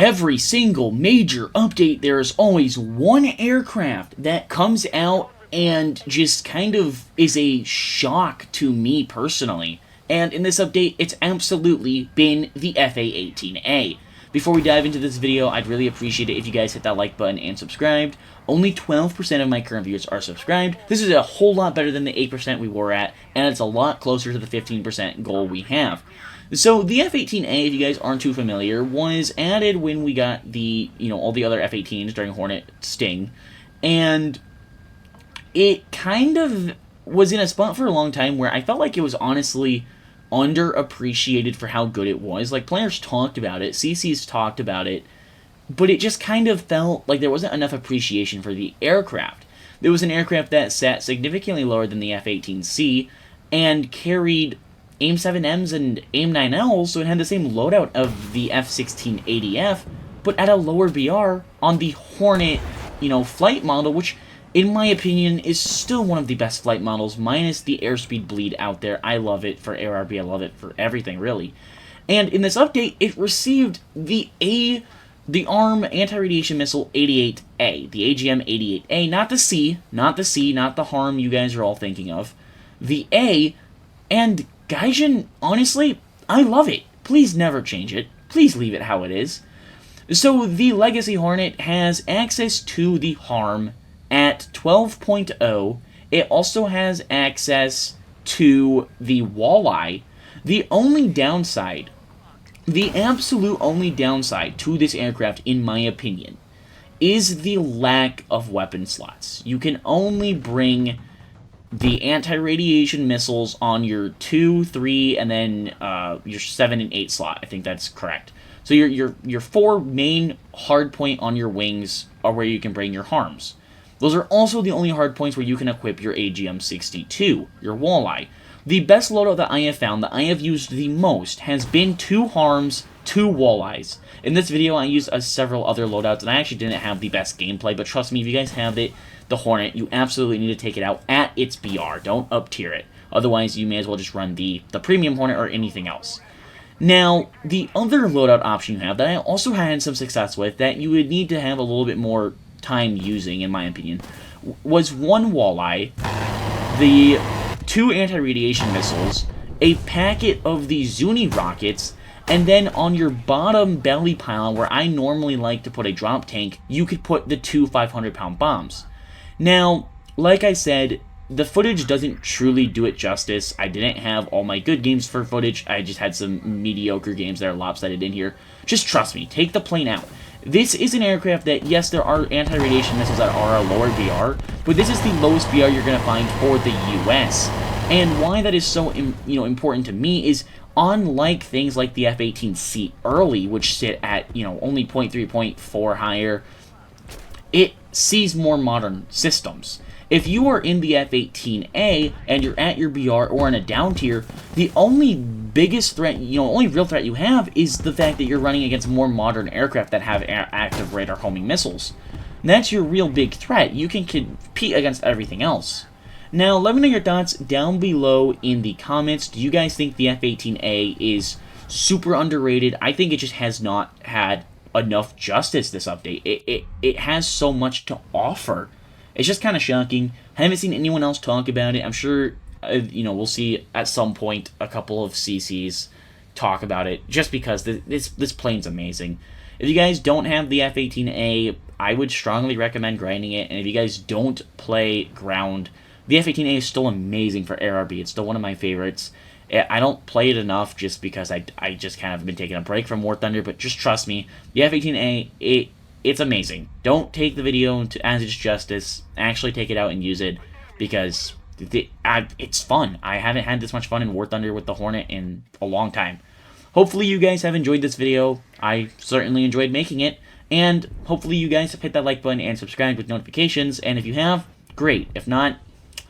every single major update, there is always one aircraft that comes out and just kind of is a shock to me personally. And in this update, it's absolutely been the A-18A. Before we dive into this video, I'd really appreciate it if you guys hit that like button and subscribed. Only 12% of my current viewers are subscribed. This is a whole lot better than the 8% we were at, and it's a lot closer to the 15% goal we have. So the F-18A, if you guys aren't too familiar, was added when we got the, all the other F-18s during Hornet Sting, and it kind of was in a spot for a long time where I felt like it was honestly underappreciated for how good it was. Like, players talked about it, CCs talked about it, but it just kind of felt like there wasn't enough appreciation for the aircraft. There was an aircraft that sat significantly lower than the F-18C and carried AIM-7Ms and AIM-9Ls, so it had the same loadout of the F-16ADF, but at a lower BR on the Hornet, flight model, which, in my opinion, is still one of the best flight models, minus the airspeed bleed out there. I love it for ARB, I love it for everything, really. And in this update, it received the ARM anti-radiation missile A-18A, the AGM-A-18A, not the C, not the harm you guys are all thinking of, the A, and Gaijin, honestly, I love it. Please never change it. Please leave it how it is. So the Legacy Hornet has access to the harm at 12.0. It also has access to the walleye. The only downside, the absolute only downside to this aircraft, in my opinion, is the lack of weapon slots. You can only bring the anti-radiation missiles on your 2, 3, and then your 7 and 8 slot. I think that's correct. So your 4 main hardpoint on your wings are where you can bring your harms. Those are also the only hardpoints where you can equip your AGM-62, your walleye. The best loadout that I have found, that I have used the most, has been 2 harms, 2 walleyes. In this video, I used several other loadouts, and I actually didn't have the best gameplay, but trust me, if you guys have it, the Hornet, you absolutely need to take it out at its BR. Don't up-tier it. Otherwise, you may as well just run the premium Hornet or anything else. Now, the other loadout option you have that I also had some success with, that you would need to have a little bit more time using, in my opinion, was 1 walleye, the 2 anti-radiation missiles, a packet of the Zuni rockets, and then on your bottom belly pile, where I normally like to put a drop tank, you could put the 2 500-pound bombs. Now, like I said, the footage doesn't truly do it justice. I didn't have all my good games for footage. I just had some mediocre games that are lopsided in here. Just trust me, take the plane out. This is an aircraft that, yes, there are anti-radiation missiles that are a lower BR, but this is the lowest BR you're going to find for the US. And why that is so important to me is, unlike things like the F-18C early, which sit at only 0.3, 0.4 higher, it sees more modern systems. If you are in the F-18A and you're at your BR or in a down tier, the only biggest threat, only real threat you have is the fact that you're running against more modern aircraft that have active radar homing missiles. And that's your real big threat. You can compete against everything else. Now, let me know your thoughts down below in the comments. Do you guys think the F-18A is super underrated? I think it just has not had enough justice this update. It has so much to offer. It's just kind of shocking. I haven't seen anyone else talk about it. I'm sure, we'll see at some point a couple of CCs talk about it, just because this plane's amazing. If you guys don't have the F-18A, I would strongly recommend grinding it, and if you guys don't play ground, the F-18A is still amazing for ARB. It's still one of my favorites. I don't play it enough just because I just kind of been taking a break from War Thunder, but just trust me, the F-18A, it's amazing. Don't take the video as its justice. Actually take it out and use it, because it's fun. I haven't had this much fun in War Thunder with the Hornet in a long time. Hopefully you guys have enjoyed this video. I certainly enjoyed making it, and hopefully you guys have hit that like button and subscribed with notifications, and if you have, great. If not,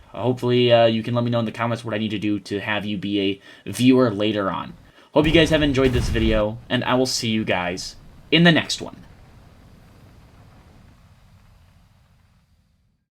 hopefully you can let me know in the comments what I need to do to have you be a viewer later on. Hope you guys have enjoyed this video, and I will see you guys in the next one.